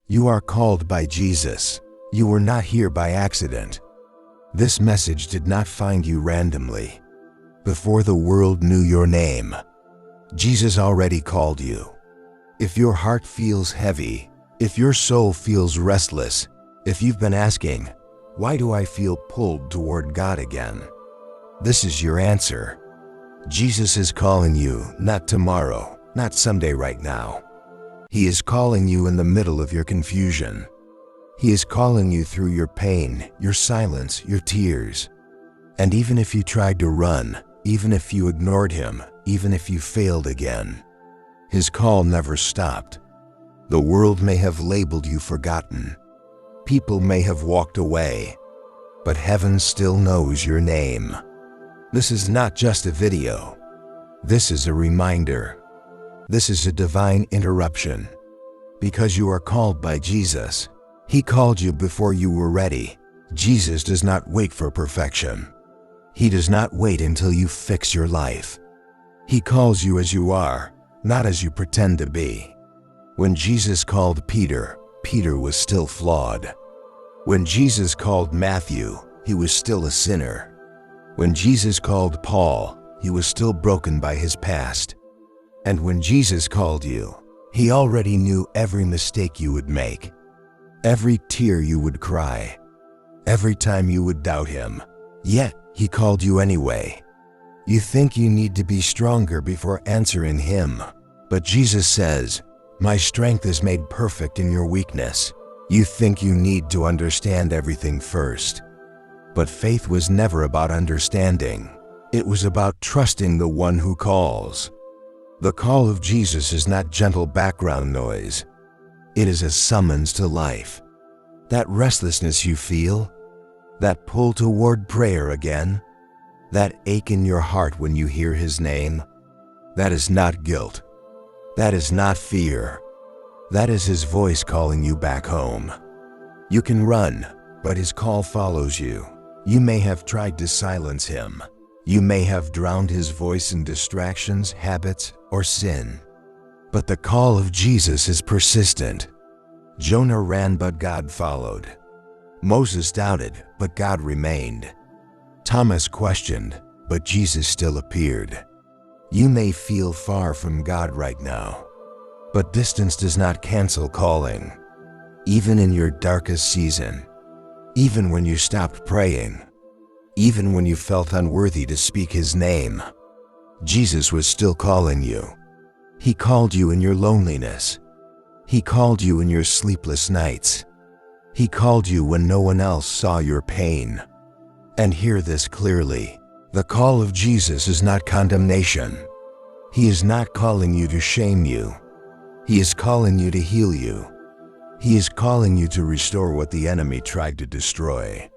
You are called by Jesus. You were not here by accident. This message did not find you randomly. Before the world knew your name, Jesus already called you. If your heart feels heavy, if your soul feels restless, if you've been asking, "Why do I feel pulled toward God again?" this is your answer. Jesus is calling you, not tomorrow, not someday, right now. He is calling you in the middle of your confusion. He is calling you through your pain, your silence, your tears. And even if you tried to run, even if you ignored him, even if you failed again, his call never stopped. The world may have labeled you forgotten. People may have walked away, but heaven still knows your name. This is not just a video. This is a reminder. This is a divine interruption. Because you are called by Jesus. He called you before you were ready. Jesus does not wait for perfection. He does not wait until you fix your life. He calls you as you are, not as you pretend to be. When Jesus called Peter, Peter was still flawed. When Jesus called Matthew, he was still a sinner. When Jesus called Paul, he was still broken by his past. And when Jesus called you, he already knew every mistake you would make, every tear you would cry, every time you would doubt him. Yet, he called you anyway. You think you need to be stronger before answering him. But Jesus says, "My strength is made perfect in your weakness." You think you need to understand everything first. But faith was never about understanding. It was about trusting the one who calls. The call of Jesus is not gentle background noise. It is a summons to life. That restlessness you feel, that pull toward prayer again, that ache in your heart when you hear his name, that is not guilt. That is not fear. That is his voice calling you back home. You can run, but his call follows you. You may have tried to silence him. You may have drowned his voice in distractions, habits, or sin. But the call of Jesus is persistent. Jonah ran, but God followed. Moses doubted, but God remained. Thomas questioned, but Jesus still appeared. You may feel far from God right now, but distance does not cancel calling. Even in your darkest season, even when you stopped praying, even when you felt unworthy to speak his name, Jesus was still calling you. He called you in your loneliness. He called you in your sleepless nights. He called you when no one else saw your pain. And hear this clearly. The call of Jesus is not condemnation. He is not calling you to shame you. He is calling you to heal you. He is calling you to restore what the enemy tried to destroy.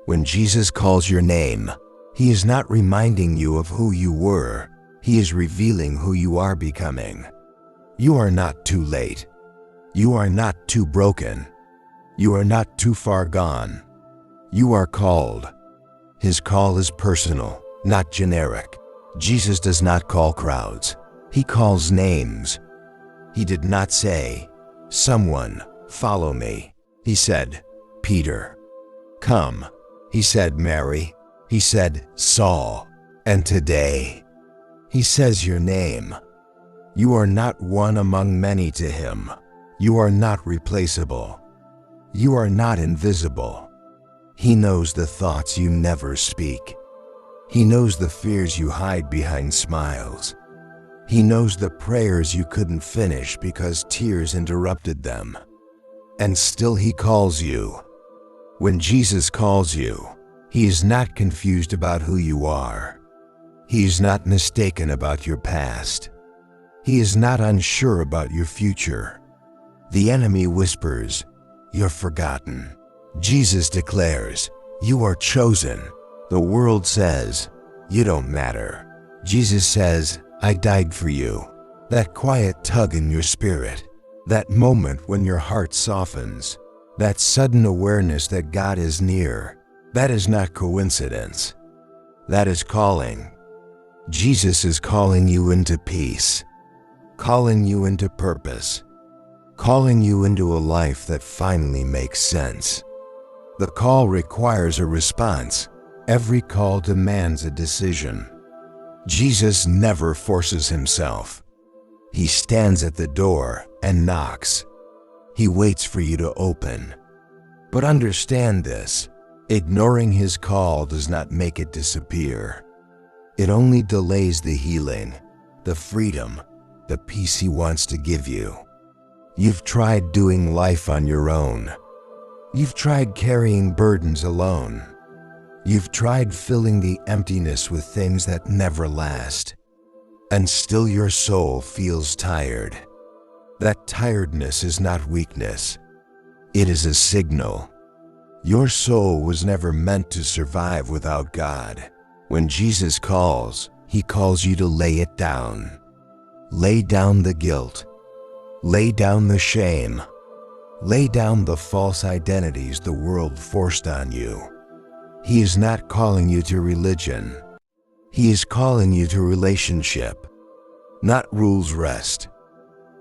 When Jesus calls your name, he is not reminding you of who you were. He is revealing who you are becoming. You are not too late. You are not too broken. You are not too far gone. You are called. His call is personal, not generic. Jesus does not call crowds. He calls names. He did not say, "Someone, follow me." He said, "Peter, come." He said, "Mary." He said, "Saul." And today, he says your name. You are not one among many to him. You are not replaceable. You are not invisible. He knows the thoughts you never speak. He knows the fears you hide behind smiles. He knows the prayers you couldn't finish because tears interrupted them. And still he calls you. When Jesus calls you, he is not confused about who you are. He is not mistaken about your past. He is not unsure about your future. The enemy whispers, "You're forgotten." Jesus declares, "You are chosen." The world says, "You don't matter." Jesus says, "I died for you." That quiet tug in your spirit, that moment when your heart softens, that sudden awareness that God is near, that is not coincidence. That is calling. Jesus is calling you into peace, calling you into purpose, calling you into a life that finally makes sense. The call requires a response. Every call demands a decision. Jesus never forces himself. He stands at the door and knocks. He waits for you to open. But understand this, ignoring his call does not make it disappear. It only delays the healing, the freedom, the peace he wants to give you. You've tried doing life on your own. You've tried carrying burdens alone. You've tried filling the emptiness with things that never last. And still your soul feels tired. That tiredness is not weakness. It is a signal. Your soul was never meant to survive without God. When Jesus calls, he calls you to lay it down. Lay down the guilt. Lay down the shame. Lay down the false identities the world forced on you. He is not calling you to religion. He is calling you to relationship. Not rules rest.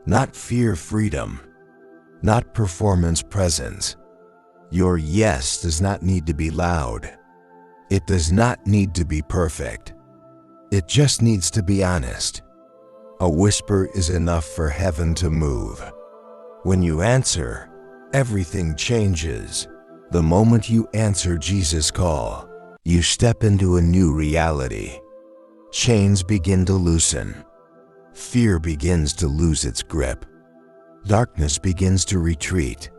Not fear freedom. Not performance presence. Your yes does not need to be loud. It does not need to be perfect. It just needs to be honest. A whisper is enough for heaven to move. When you answer, everything changes. The moment you answer Jesus' call, you step into a new reality. Chains begin to loosen. Fear begins to lose its grip. Darkness begins to retreat.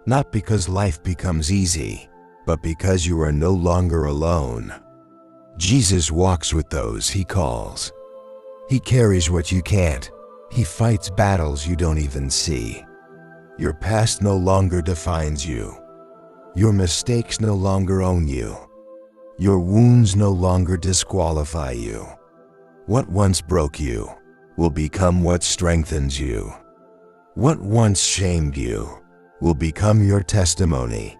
Not because life becomes easy, but because you are no longer alone. Jesus walks with those he calls. He carries what you can't. He fights battles you don't even see. Your past no longer defines you. Your mistakes no longer own you. Your wounds no longer disqualify you. What once broke you will become what strengthens you. What once shamed you will become your testimony.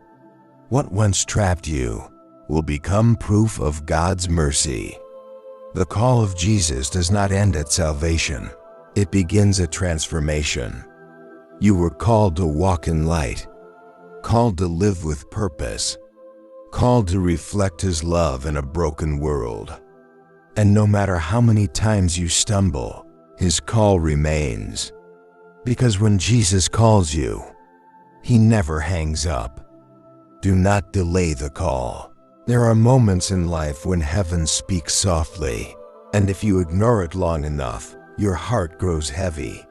What once trapped you will become proof of God's mercy. The call of Jesus does not end at salvation. It begins a transformation. You were called to walk in light, called to live with purpose, called to reflect his love in a broken world. And no matter how many times you stumble, his call remains. Because when Jesus calls you, he never hangs up. Do not delay the call. There are moments in life when heaven speaks softly, and if you ignore it long enough, your heart grows heavy.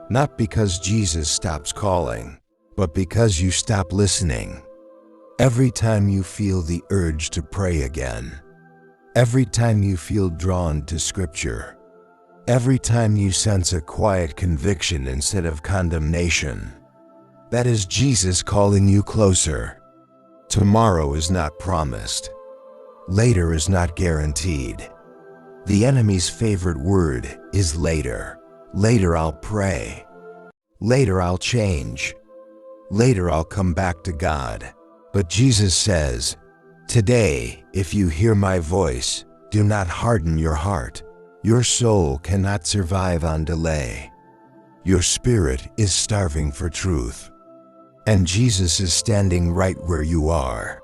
Not because Jesus stops calling, but because you stop listening. Every time you feel the urge to pray again, every time you feel drawn to Scripture, every time you sense a quiet conviction instead of condemnation, that is Jesus calling you closer. Tomorrow is not promised. Later is not guaranteed. The enemy's favorite word is later. Later I'll pray. Later I'll change. Later I'll come back to God. But Jesus says, today, if you hear my voice, do not harden your heart. Your soul cannot survive on delay. Your spirit is starving for truth. And Jesus is standing right where you are.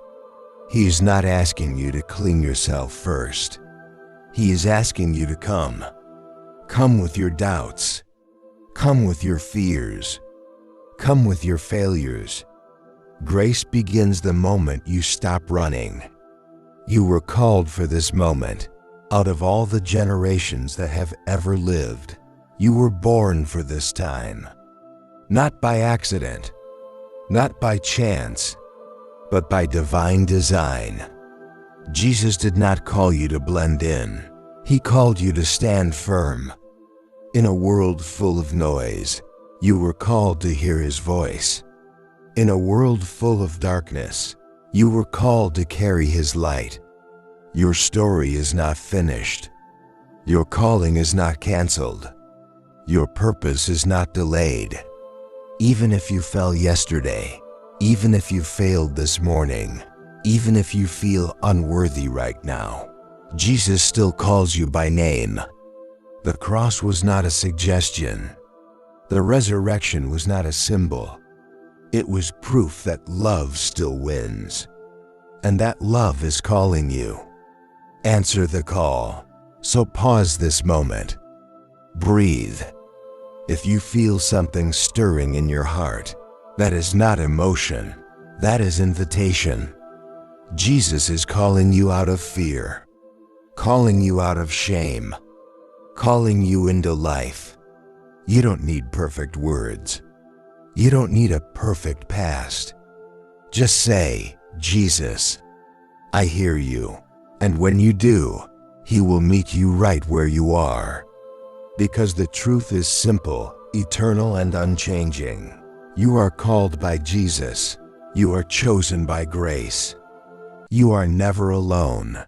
He is not asking you to clean yourself first. He is asking you to come. Come with your doubts. Come with your fears. Come with your failures. Grace begins the moment you stop running. You were called for this moment. Out of all the generations that have ever lived, you were born for this time. Not by accident, not by chance, but by divine design. Jesus did not call you to blend in. He called you to stand firm. In a world full of noise, you were called to hear his voice. In a world full of darkness, you were called to carry his light. Your story is not finished. Your calling is not canceled. Your purpose is not delayed. Even if you fell yesterday, even if you failed this morning, even if you feel unworthy right now, Jesus still calls you by name. The cross was not a suggestion. The resurrection was not a symbol. It was proof that love still wins. And that love is calling you. Answer the call. So pause this moment. Breathe. If you feel something stirring in your heart, that is not emotion. That is invitation. Jesus is calling you out of fear, calling you out of shame, calling you into life. You don't need perfect words. You don't need a perfect past. Just say, Jesus, I hear you. And when you do, He will meet you right where you are. Because the truth is simple, eternal, and unchanging. You are called by Jesus. You are chosen by grace. You are never alone.